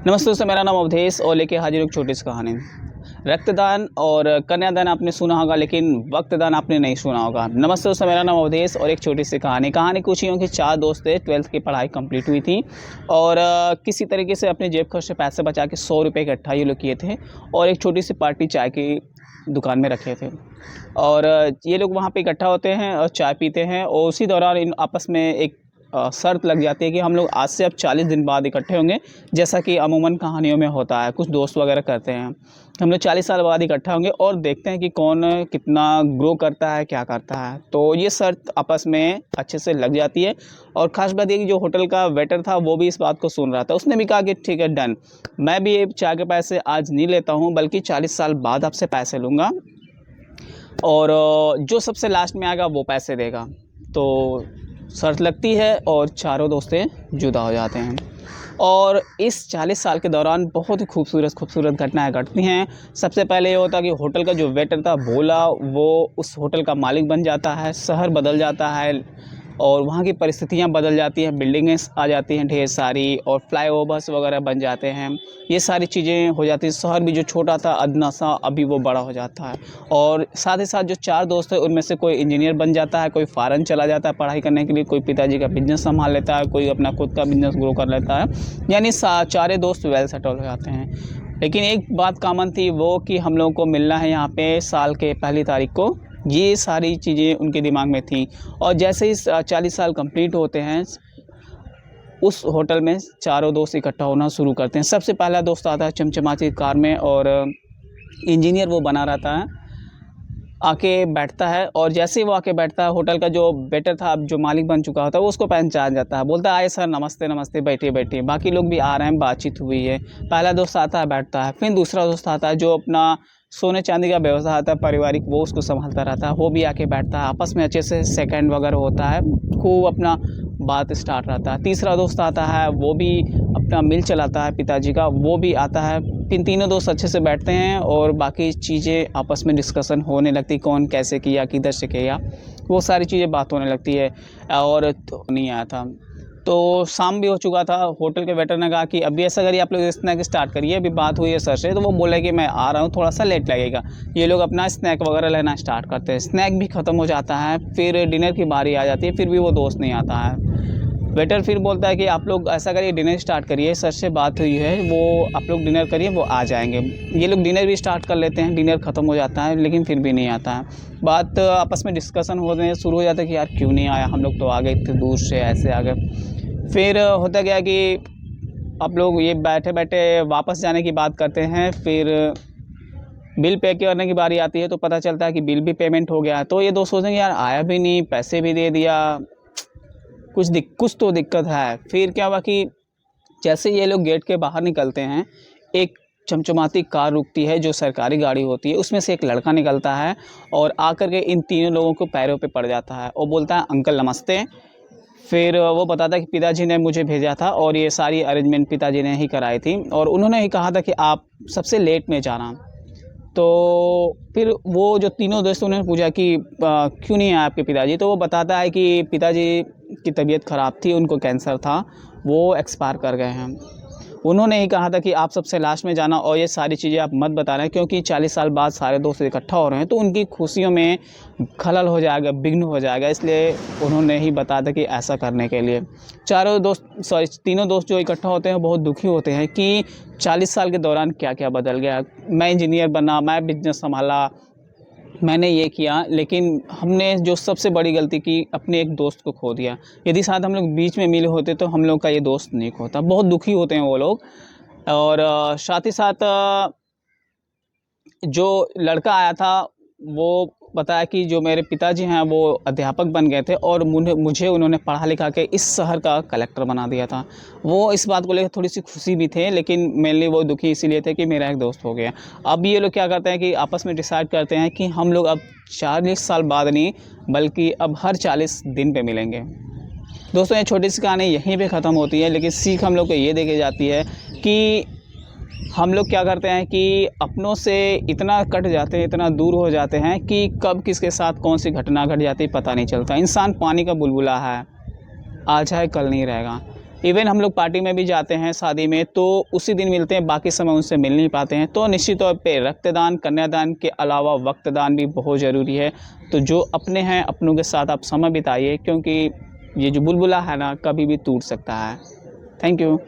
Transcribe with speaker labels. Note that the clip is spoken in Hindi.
Speaker 1: नमस्ते दोस्तों, मेरा नाम अवधेश और लेके हाजिर एक छोटी सी कहानी। रक्तदान और कन्यादान आपने सुना होगा, लेकिन वक्तदान आपने नहीं सुना होगा। नमस्ते दोस्तों, मेरा नाम अवधेश और एक छोटी सी कहानी कुछ यूँ कि 4 दोस्त थे। 12th की पढ़ाई कंप्लीट हुई थी और किसी तरीके से अपने जेब खर्च से पैसे बचा के 100 रुपये इकट्ठा ये लोग किए थे और एक छोटी सी पार्टी चाय की दुकान में रखे थे। और ये लोग वहाँ पे इकट्ठा होते हैं और चाय पीते हैं और उसी दौरान इन आपस में एक शर्त लग जाती है कि हम लोग आज से अब 40 दिन बाद इकट्ठे होंगे, जैसा कि अमूमन कहानियों में होता है। कुछ दोस्त वगैरह करते हैं, हम लोग 40 साल बाद इकट्ठा होंगे और देखते हैं कि कौन कितना ग्रो करता है, क्या करता है। तो ये शर्त आपस में अच्छे से लग जाती है। और ख़ास बात ये कि जो होटल का वेटर था वो भी इस बात को सुन रहा था। उसने भी कहा कि ठीक है, डन, मैं भी ये चाय के पैसे आज नहीं लेता हूँ, बल्कि 40 साल बाद आपसे पैसे लूँगा और जो सबसे लास्ट में आएगा वो पैसे देगा। तो शर्त लगती है और चारों दोस्तें जुदा हो जाते हैं। और इस 40 साल के दौरान बहुत ही खूबसूरत घटनाएं घटती हैं। सबसे पहले ये होता है कि होटल का जो वेटर था भोला, वो उस होटल का मालिक बन जाता है। शहर बदल जाता है और वहाँ की परिस्थितियाँ बदल जाती हैं, बिल्डिंगें आ जाती हैं ढेर सारी और फ्लाईओवर्स वगैरह बन जाते हैं। ये सारी चीज़ें हो जाती हैं। शहर भी जो छोटा था अदना सा, अभी वो बड़ा हो जाता है। और साथ ही साथ जो 4 दोस्त हैं उनमें से कोई इंजीनियर बन जाता है, कोई फ़ॉरेन चला जाता है पढ़ाई करने के लिए, कोई पिताजी का बिज़नेस संभाल लेता है, कोई अपना खुद का बिज़नेस ग्रो कर लेता है। यानी चारों दोस्त वेल सेटल हो जाते हैं। लेकिन एक बात कॉमन थी, वो कि हम लोगों को मिलना है यहाँ पे साल के पहली तारीख को। ये सारी चीज़ें उनके दिमाग में थी। और जैसे ही 40 साल कंप्लीट होते हैं, उस होटल में चारों दोस्त इकट्ठा होना शुरू करते हैं। सबसे पहला दोस्त आता है चमचमाती कार में और इंजीनियर वो बना रहता है, आके बैठता है। और जैसे ही वो आके बैठता है, होटल का जो वेटर था, अब जो मालिक बन चुका होता है, वो उसको पहचान जाता है। बोलता है, आए सर, नमस्ते नमस्ते, बैठिए बैठिए। बाकी लोग भी आ रहे हैं, बातचीत हुई है। पहला दोस्त आता है, बैठता है। फिर दूसरा दोस्त आता है जो अपना सोने चांदी का व्यवसाय आता है पारिवारिक, वो उसको संभालता रहता है, वो भी आके बैठता है। आपस में अच्छे से सेकंड वगैरह होता है, खूब अपना बात स्टार्ट रहता है। तीसरा दोस्त आता है, वो भी अपना मिल चलाता है पिताजी का, वो भी आता है। तीनों दोस्त अच्छे से बैठते हैं और बाकी चीज़ें आपस में डिस्कशन होने लगती, कौन कैसे किया, किधर से किया, वो सारी चीज़ें बात होने लगती है। और तो नहीं आया था, तो शाम भी हो चुका था। होटल के वेटर ने कहा कि अभी ऐसा करिए, आप लोग स्नैक स्टार्ट करिए, अभी बात हुई है सर से। तो वो बोले कि मैं आ रहा हूँ, थोड़ा सा लेट लगेगा। ये लोग अपना स्नैक वगैरह लेना स्टार्ट करते हैं। स्नैक भी ख़त्म हो जाता है, फिर डिनर की बारी आ जाती है, फिर भी वो दोस्त नहीं आता है। वेटर फिर बोलता है कि आप लोग ऐसा करिए, डिनर स्टार्ट करिए, सर से बात हुई है, वो आप लोग डिनर करिए, वो आ जाएंगे। ये लोग डिनर भी स्टार्ट कर लेते हैं, डिनर ख़त्म हो जाता है, लेकिन फिर भी नहीं आता है। बात आपस में डिस्कशन होने शुरू हो जाता है कि यार क्यों नहीं आया, हम लोग तो आ गए इतने दूर से, ऐसे आ गए। फिर होता गया कि आप लोग ये बैठे बैठे वापस जाने की बात करते हैं। फिर बिल पे करने की बारी आती है तो पता चलता है कि बिल भी पेमेंट हो गया है। तो ये दोस्त सोचेंगे यार आया भी नहीं, पैसे भी दे दिया, कुछ तो दिक्कत है। फिर क्या हुआ कि जैसे ये लोग गेट के बाहर निकलते हैं, एक चमचमाती कार रुकती है जो सरकारी गाड़ी होती है। उसमें से एक लड़का निकलता है और आकर के इन तीनों लोगों को पैरों पे पड़ जाता है और बोलता है, अंकल नमस्ते। फिर वो बताता है कि पिताजी ने मुझे भेजा था और ये सारी अरेंजमेंट पिताजी ने ही कराई थी और उन्होंने ही कहा था कि आप सबसे लेट में जाना। तो फिर वो जो तीनों दोस्तों ने पूछा कि क्यों नहीं आए आपके पिताजी। तो वो बताता है कि पिताजी की तबीयत ख़राब थी, उनको कैंसर था, वो एक्सपायर कर गए हैं। उन्होंने ही कहा था कि आप सबसे लास्ट में जाना और ये सारी चीज़ें आप मत बता रहे हैं, क्योंकि 40 साल बाद सारे दोस्त इकट्ठा हो रहे हैं तो उनकी खुशियों में खलल हो जाएगा, विघ्न हो जाएगा। इसलिए उन्होंने ही बताया था कि ऐसा करने के लिए तीनों दोस्त जो इकट्ठा होते हैं बहुत दुखी होते हैं कि 40 साल के दौरान क्या क्या बदल गया। मैं इंजीनियर बना, मैं बिजनेस संभाला, मैंने ये किया, लेकिन हमने जो सबसे बड़ी गलती की, अपने एक दोस्त को खो दिया। यदि शायद हम लोग बीच में मिले होते तो हम लोग का ये दोस्त नहीं खोता। बहुत दुखी होते हैं वो लोग। और साथ ही साथ जो लड़का आया था वो बताया कि जो मेरे पिताजी हैं वो अध्यापक बन गए थे और मुझे उन्होंने पढ़ा लिखा के इस शहर का कलेक्टर बना दिया था। वो इस बात को लेकर थोड़ी सी खुशी भी थे, लेकिन मेनली वो दुखी इसीलिए थे कि मेरा एक दोस्त हो गया। अब ये लोग क्या करते हैं कि आपस में डिसाइड करते हैं कि हम लोग अब 40 साल बाद नहीं, बल्कि अब हर 40 दिन पे मिलेंगे। दोस्तों, ये छोटी सी कहानी यहीं पे ख़त्म होती है, लेकिन सीख हम लोग को ये देके जाती है कि हम लोग क्या करते हैं कि अपनों से इतना कट जाते हैं, इतना दूर हो जाते हैं कि कब किसके साथ कौन सी घटना घट जाती है पता नहीं चलता। इंसान पानी का बुलबुला है, आज है कल नहीं रहेगा। इवन हम लोग पार्टी में भी जाते हैं, शादी में, तो उसी दिन मिलते हैं, बाकी समय उनसे मिल नहीं पाते हैं। तो निश्चित तौर पे रक्तदान, कन्यादान के अलावा वक्तदान भी बहुत ज़रूरी है। तो जो अपने हैं, अपनों के साथ आप समय बिताइए, क्योंकि ये जो बुलबुला है ना, कभी भी टूट सकता है। Thank you.